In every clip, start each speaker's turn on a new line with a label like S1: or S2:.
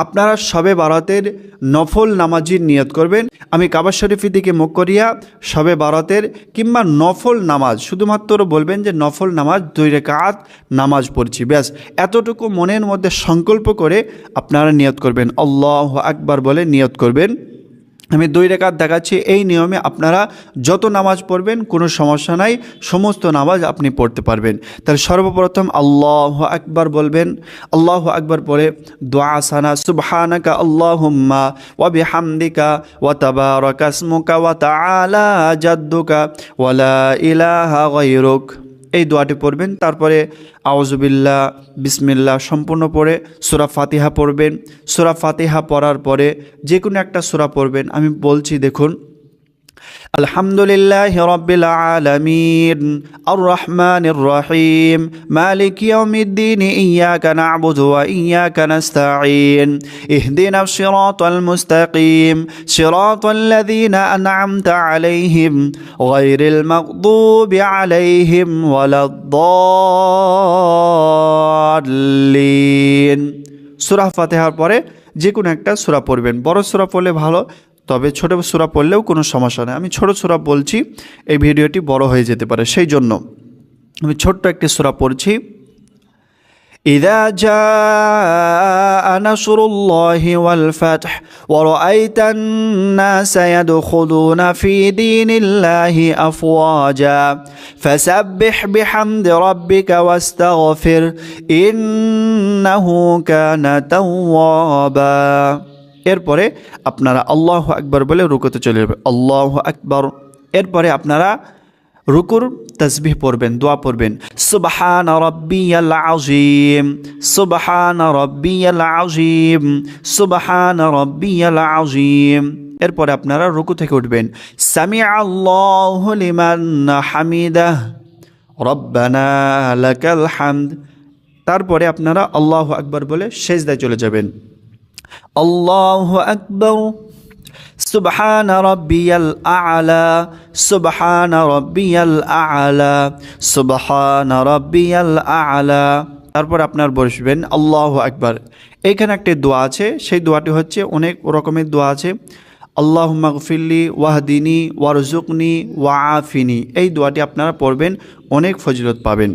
S1: আপনারা শবে বারাতের নফল নামাজের নিয়ত করবেন। আমি কাবা শরীফের দিকে মুখ করিয়া শবে বারাতের কিংবা নফল নামাজ শুধুমাত্র বলবেন যে নফল নামাজ 2 রাকাত নামাজ পড়ছি, ব্যাস এতটুকু মনের মধ্যে সংকল্প করে আপনারা নিয়ত করবেন। আল্লাহু আকবার বলে নিয়ত করবেন। আমি 2 রাকাত দেখাচ্ছি, এই নিয়মে আপনারা যত নামাজ পড়বেন কোনো সমস্যা নাই, সমস্ত নামাজ আপনি পড়তে পারবেন। তাহলে সর্বপ্রথম আল্লাহু আকবার বলবেন। আল্লাহু আকবার পরে দোয়া আসানা সুবহানাকা আল্লাহুম্মা ওয়া বিহামদিকা ওয়া তাবারাকা ইসমুকা ওয়া তাআলা জাদ্দুকা ওয়া লা ইলাহা গায়রুক, এই দোয়াটি পড়বেন। তারপরে আউযুবিল্লাহ বিসমিল্লাহ সম্পূর্ণ পড়ে সূরা ফাতিহা পড়বেন। সূরা ফাতিহা পড়ার পরে যে কোনো একটা সূরা পড়বেন। আমি বলছি দেখুন, আলহামদুলিল্লাহি রাব্বিল আলামিন আর রহমানির রহিম মালিকি ইয়াউমিদ্দিন ইয়্যাকা না'বুদু ওয়া ইয়্যাকা নাস্তাঈন ইহদিনাস সিরাতাল মুস্তাকিম সিরাতাল লাযীনা আন'আমতা আলাইহিম গায়রিল মাগদুবি আলাইহিম ওয়ালাদ-দাল্লিন। সূরা ফাতিহার পরে যে কোনো একটা সূরা পড়বেন। বড় সূরা পড়লে ভালো, তবে ছোট সূরা পড়লেও কোনো সমস্যা নেই। আমি ছোট সূরা বলছি, এই ভিডিওটি বড় হয়ে যেতে পারে, সেই জন্য আমি ছোট্ট একটি সূরা পড়ছি। ইযা জাআ নাসরুল্লাহি ওয়াল ফাতহ ওয়া রাআইতান নাসা ইয়াদখুলুনা ফি দীনিল্লাহি আফওয়াজা ফাসাব্বিহ বিহামদি রাব্বিকা ওয়াস্তাগফির ইন্নাহু কানা তাওয়াবা। এরপরে আপনারা আল্লাহু আকবার বলে রুকুতে চলে যাবেন। আল্লাহু আকবার। এরপরে আপনারা রুকুর তাসবিহ পড়বেন, দোয়া পড়বেন। সুবহান রাব্বিয়াল আযীম সুবহান রাব্বিয়াল আযীম সুবহান রাব্বিয়াল আযীম। এরপরে আপনারা রুকু থেকে উঠবেন। সামিআল্লাহু লিমান হামিদাহ রব্বানা লাকাল হামদ। তারপরে আপনারা আল্লাহু আকবার বলে সিজদায় চলে যাবেন। আল্লাহু আকবার সুবহান রাব্বিয়াল আ'লা সুবহান রাব্বিয়াল আ'লা সুবহান রাব্বিয়াল আ'লা। তারপর আপনার বসবেন। আল্লাহু আকবার। এইখানে একটি দোয়া আছে, সেই দোয়াটি হচ্ছে, অনেক রকমের দোয়া আছে। আল্লাহুম্মা গফিরলি ওয়াহদিনি ওয়ারজুকনি ওয়াআফিনি, এই দোয়াটি আপনারা পড়বেন, অনেক ফজিলত পাবেন।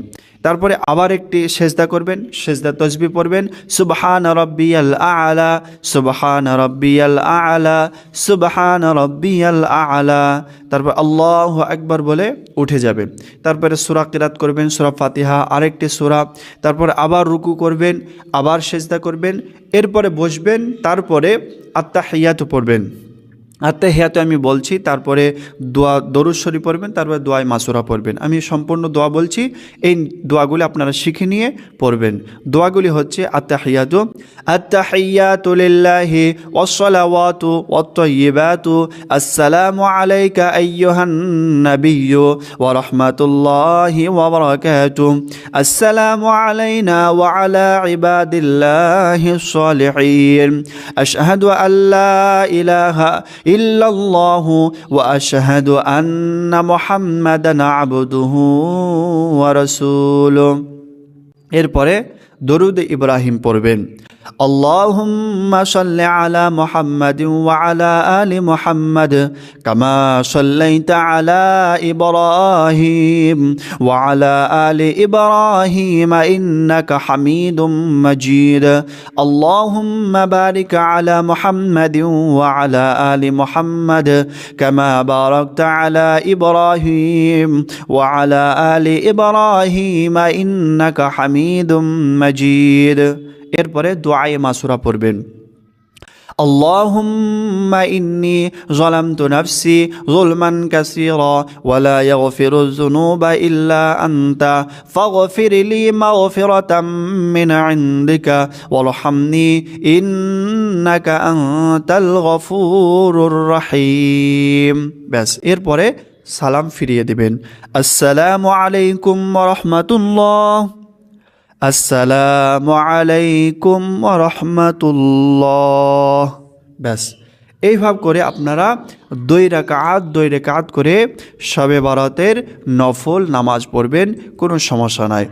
S1: তারপরে আবার একটি সেজদা করবেন, সেজদা তাসবিহ পড়বেন। সুবহান রাব্বিয়াল আ'লা সুবহান রাব্বিয়াল আ'লা সুবহান রাব্বিয়াল আ'লা। তারপর আল্লাহু আকবার বলে উঠে যাবেন। তারপরে সূরা কিরাত করবেন, সূরা ফাতিহা, আরেকটি সূরা। তারপরে আবার রুকু করবেন, আবার সেজদা করবেন, এরপরে বসবেন। তারপরে আত্তাহিয়াতু পড়বেন। আত্তাহিয়াতু আমি বলছি, তারপরে দোয়া দরুদ শরীফ পড়বেন, তারপরে দোয়ায়ে মাসুরা পড়বেন। আমি সম্পূর্ণ দোয়া বলছি, এই দোয়াগুলি আপনারা শিখে নিয়ে পড়বেন। দোয়াগুলি হচ্ছে আত্তাহিয়াতু আত্তাহিয়াতু লিল্লাহি ওয়াসসালাওয়াতু ওয়াত-তাইয়্যিবাতু আসসালামু আলাইকা আইয়ুহান নাবিয়্যু ওয়া রাহমাতুল্লাহি ওয়া বারাকাতুহু আসসালামু আলাইনা ওয়া আলা ইবাদিল্লাহিস সালিহিন আশহাদু আল্লা ইলাহা ইল্লাল্লাহু ওয়া আশহাদু আন্না মুহাম্মাদান আবদুহু ওয়া রাসূলুহু। এরপরে দরুদ ইব্রাহিম পড়বেন। আল্লাহুম্মা সাল্লি আলা মুহাম্মাদিন ওয়া আলা আলি মুহাম্মাদ কামা সাল্লাইতা আলা ইব্রাহিম ওয়া আলা আলি ইব্রাহিম ইন্নাকা হামিদুম মাজিদ। আল্লাহুম্মা বারিক আলা মুহাম্মাদিন ওয়া আলা আলি মুহাম্মাদ কামা বারাকতা আলা ইব্রাহিম ওয়া আলা আলি ইব্রাহিম ইন্নাকা হামিদুম মাজিদ। এরপরে দোয়ায়ে মাসুরা পড়বেন। আল্লাহুম্মা ইন্নী যালামতু নাফসি যুলমান কাসীরা ওয়া লা ইয়াগফিরুয যুনুবা ইল্লা আনতা ফাগফিরলি মাগফিরাতাম মিন ইনদিকা ওয়ারহামনি ইন্নাকা আনতাল গফুরুর রহিম। ব্যাস, এরপরে সালাম ফিরিয়ে দিবেন। আসসালামু আলাইকুম ওয়া রাহমাতুল্লাহ আসসালামু আলাইকুম ওয়া রাহমাতুল্লাহ। ব্যাস, এইভাবে করে আপনারা 2 রাকাত করে শবে বারাতের নফল নামাজ পড়বেন, কোনো সমস্যা নাই।